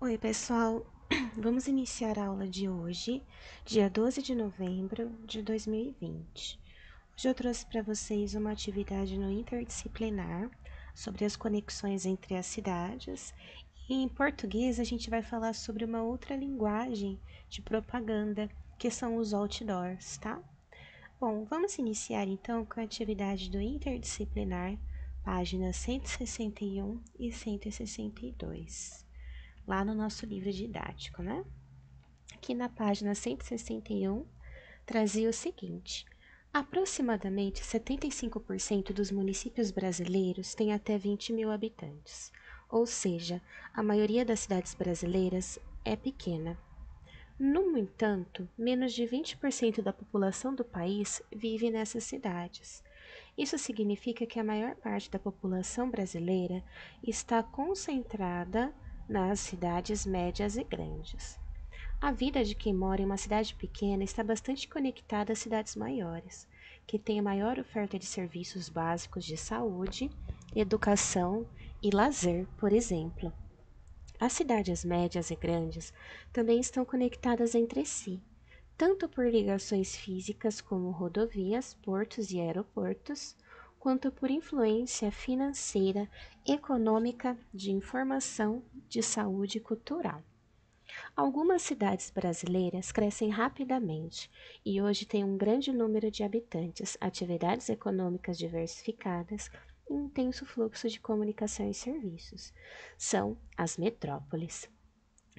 Oi, pessoal. Vamos iniciar a aula de hoje, dia 12 de novembro de 2020. Hoje eu trouxe para vocês uma atividade no interdisciplinar sobre as conexões entre as cidades. E em português, a gente vai falar sobre uma outra linguagem de propaganda, que são os outdoors, tá? Bom, vamos iniciar então com a atividade do interdisciplinar, páginas 161 e 162. Lá no nosso livro didático, né? Aqui na página 161, trazia o seguinte: aproximadamente 75% dos municípios brasileiros têm até 20 mil habitantes, ou seja, a maioria das cidades brasileiras é pequena. No entanto, menos de 20% da população do país vive nessas cidades. Isso significa que a maior parte da população brasileira está concentrada nas cidades médias e grandes. A vida de quem mora em uma cidade pequena está bastante conectada às cidades maiores, que têm a maior oferta de serviços básicos de saúde, educação e lazer, por exemplo. As cidades médias e grandes também estão conectadas entre si, tanto por ligações físicas como rodovias, portos e aeroportos, quanto por influência financeira, econômica, de informação, de saúde e cultural. Algumas cidades brasileiras crescem rapidamente e hoje têm um grande número de habitantes, atividades econômicas diversificadas e intenso fluxo de comunicação e serviços. São as metrópoles.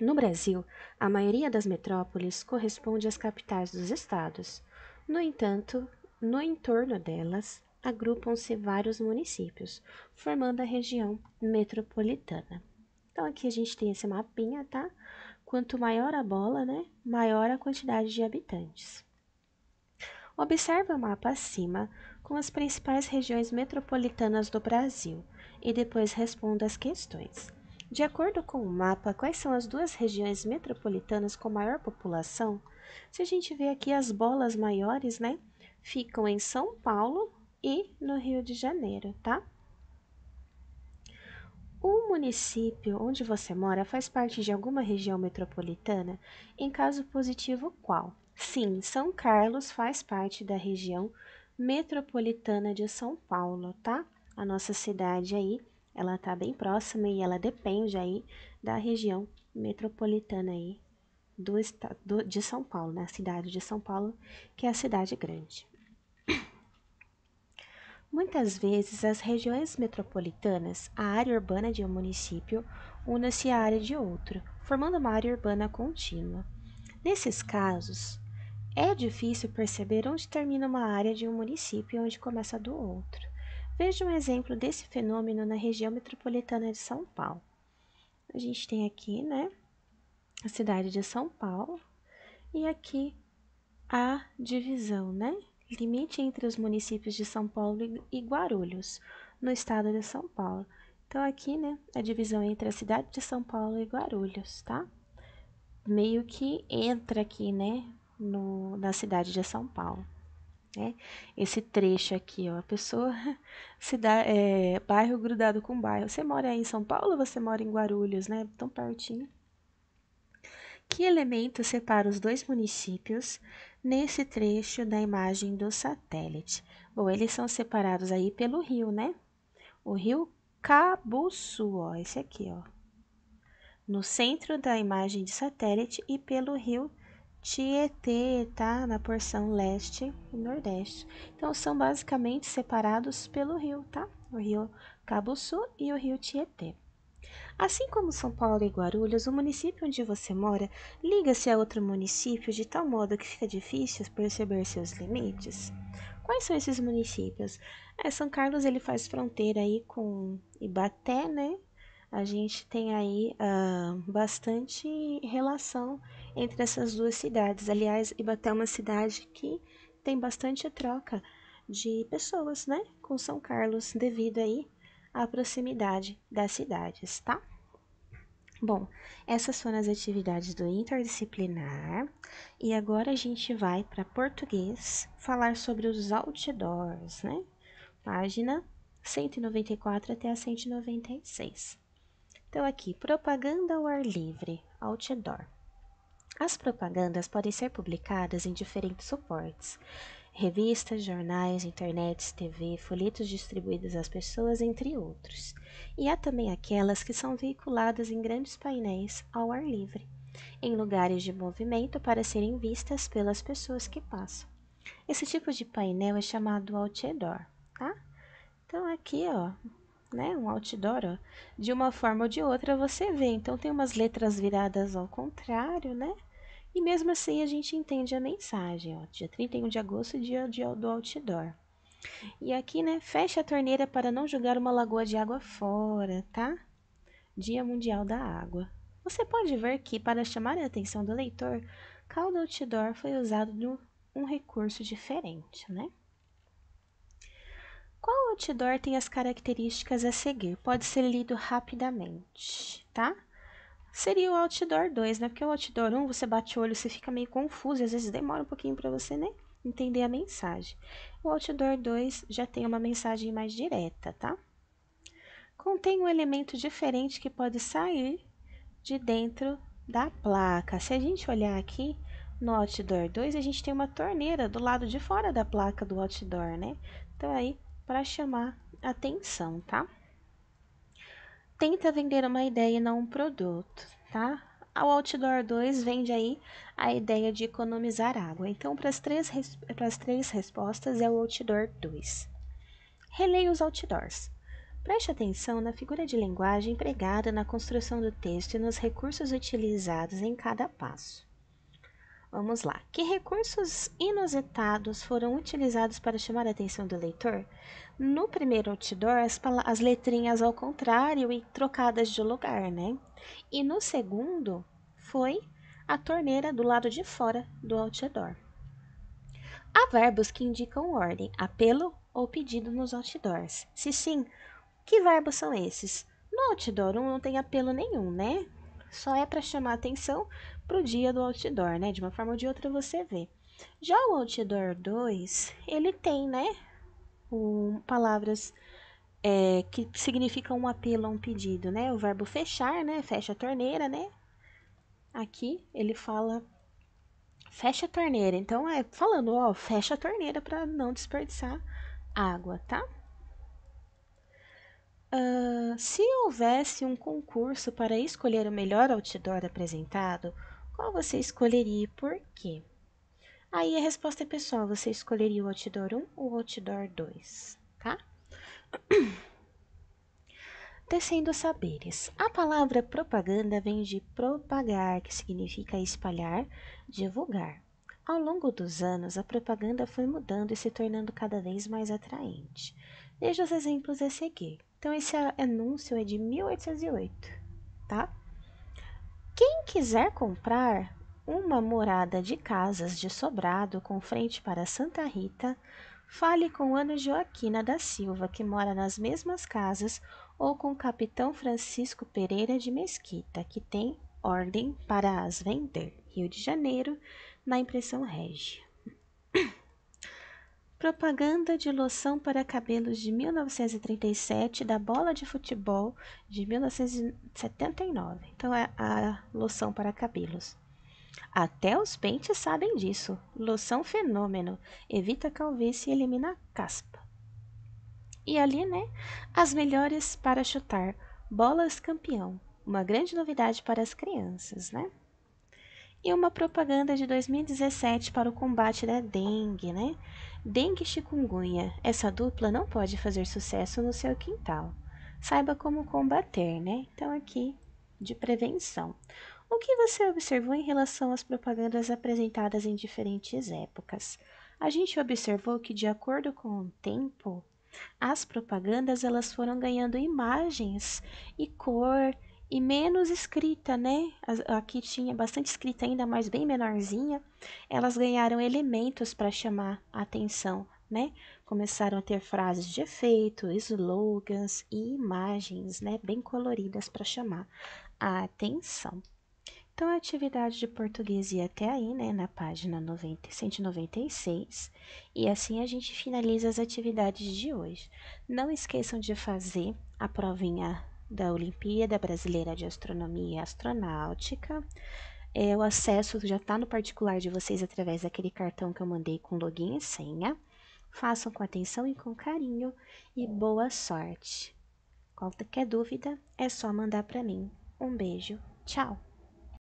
No Brasil, a maioria das metrópoles corresponde às capitais dos estados. No entanto, no entorno delas, agrupam-se vários municípios, formando a região metropolitana. Então, aqui a gente tem esse mapinha, tá? Quanto maior a bola, né, maior a quantidade de habitantes. Observe o mapa acima com as principais regiões metropolitanas do Brasil e depois responda as questões. De acordo com o mapa, quais são as duas regiões metropolitanas com maior população? Se a gente vê aqui as bolas maiores, né, ficam em São Paulo e no Rio de Janeiro, tá? O município onde você mora faz parte de alguma região metropolitana? Em caso positivo, qual? Sim, São Carlos faz parte da região metropolitana de São Paulo, tá? A nossa cidade aí, ela tá bem próxima e ela depende aí da região metropolitana aí do estado de São Paulo, né? A cidade de São Paulo, que é a cidade grande. Muitas vezes, as regiões metropolitanas, a área urbana de um município, une-se à área de outro, formando uma área urbana contínua. Nesses casos, é difícil perceber onde termina uma área de um município e onde começa a do outro. Veja um exemplo desse fenômeno na região metropolitana de São Paulo. A gente tem aqui, né, a cidade de São Paulo e aqui a divisão, né? Limite entre os municípios de São Paulo e Guarulhos, no estado de São Paulo. Então, aqui, né, a divisão entre a cidade de São Paulo e Guarulhos, tá? Meio que entra aqui, né, na cidade de São Paulo, né? Esse trecho aqui, ó, a pessoa se dá, bairro grudado com bairro. Você mora aí em São Paulo ou você mora em Guarulhos, né? Tão pertinho. Que elemento separa os dois municípios nesse trecho da imagem do satélite? Bom, eles são separados aí pelo rio, né? O rio Cabuçu, ó, esse aqui, ó. No centro da imagem de satélite e pelo rio Tietê, tá? Na porção leste e nordeste. Então, são basicamente separados pelo rio, tá? O rio Cabuçu e o rio Tietê. Assim como São Paulo e Guarulhos, o município onde você mora liga-se a outro município de tal modo que fica difícil perceber seus limites. Quais são esses municípios? São Carlos ele faz fronteira aí com Ibaté, né? A gente tem aí bastante relação entre essas duas cidades. Aliás, Ibaté é uma cidade que tem bastante troca de pessoas, né? Com São Carlos, devido aí à proximidade das cidades, tá? Bom, essas foram as atividades do interdisciplinar e agora a gente vai para português falar sobre os outdoors, né? Página 194 até a 196. Então, aqui, propaganda ao ar livre, outdoor. As propagandas podem ser publicadas em diferentes suportes: revistas, jornais, internet, TV, folhetos distribuídos às pessoas, entre outros. E há também aquelas que são veiculadas em grandes painéis ao ar livre, em lugares de movimento para serem vistas pelas pessoas que passam. Esse tipo de painel é chamado outdoor, tá? Então aqui, ó, né, um outdoor, ó, de uma forma ou de outra você vê. Então tem umas letras viradas ao contrário, né? E mesmo assim a gente entende a mensagem, ó, dia 31 de agosto, dia do outdoor. E aqui, né, fecha a torneira para não jogar uma lagoa de água fora, tá? Dia Mundial da Água. Você pode ver que, para chamar a atenção do leitor, cada outdoor foi usado de um recurso diferente, né? Qual outdoor tem as características a seguir? Pode ser lido rapidamente, tá? Seria o outdoor 2, né? Porque o outdoor 1, você bate o olho, você fica meio confuso, e às vezes demora um pouquinho para você, né, entender a mensagem. O outdoor 2 já tem uma mensagem mais direta, tá? Contém um elemento diferente que pode sair de dentro da placa. Se a gente olhar aqui no outdoor 2, a gente tem uma torneira do lado de fora da placa do outdoor, né? Então aí, para chamar atenção, tá? Tenta vender uma ideia e não um produto, tá? O Outdoor 2 vende aí a ideia de economizar água. Então, para as três respostas é o Outdoor 2. Releia os outdoors. Preste atenção na figura de linguagem empregada na construção do texto e nos recursos utilizados em cada passo. Vamos lá. Que recursos inusitados foram utilizados para chamar a atenção do leitor? No primeiro outdoor, as letrinhas ao contrário e trocadas de lugar, né? E no segundo, foi a torneira do lado de fora do outdoor. Há verbos que indicam ordem, apelo ou pedido nos outdoors. Se sim, que verbos são esses? No outdoor 1 não tem apelo nenhum, né? Só é para chamar atenção para o dia do outdoor, né? De uma forma ou de outra você vê. Já o outdoor 2, ele tem, né? Palavras que significam um apelo a um pedido, né? O verbo fechar, né? Fecha a torneira, né? Aqui ele fala fecha a torneira. Então é falando, ó, fecha a torneira para não desperdiçar água, tá? Se houvesse um concurso para escolher o melhor outdoor apresentado, qual você escolheria e por quê? Aí a resposta é pessoal, você escolheria o outdoor 1 ou o outdoor 2, tá? Tecendo saberes. A palavra propaganda vem de propagar, que significa espalhar, divulgar. Ao longo dos anos, a propaganda foi mudando e se tornando cada vez mais atraente. Veja os exemplos a seguir. Então, esse anúncio é de 1808, tá? Quem quiser comprar uma morada de casas de sobrado com frente para Santa Rita, fale com Ana Joaquina da Silva, que mora nas mesmas casas, ou com o capitão Francisco Pereira de Mesquita, que tem ordem para as vender. Rio de Janeiro, na impressão Régia. Propaganda de loção para cabelos de 1937 da bola de futebol de 1979. Então é a loção para cabelos. Até os pentes sabem disso. Loção fenômeno. Evita calvície e elimina caspa. E ali, né? As melhores para chutar. Bolas campeão. Uma grande novidade para as crianças, né? E uma propaganda de 2017 para o combate da dengue, né? Dengue e chikungunya. Essa dupla não pode fazer sucesso no seu quintal. Saiba como combater, né? Então, aqui, de prevenção. O que você observou em relação às propagandas apresentadas em diferentes épocas? A gente observou que, de acordo com o tempo, as propagandas elas foram ganhando imagens e cor e menos escrita, né? Aqui tinha bastante escrita ainda, mas bem menorzinha. Elas ganharam elementos para chamar a atenção, né? Começaram a ter frases de efeito, slogans e imagens, né? Bem coloridas para chamar a atenção. Então, a atividade de português ia até aí, né, na página 196, e assim a gente finaliza as atividades de hoje. Não esqueçam de fazer a provinha da Olimpíada Brasileira de Astronomia e Astronáutica. O acesso já está no particular de vocês através daquele cartão que eu mandei com login e senha. Façam com atenção e com carinho e boa sorte. Qualquer dúvida é só mandar para mim. Um beijo, tchau!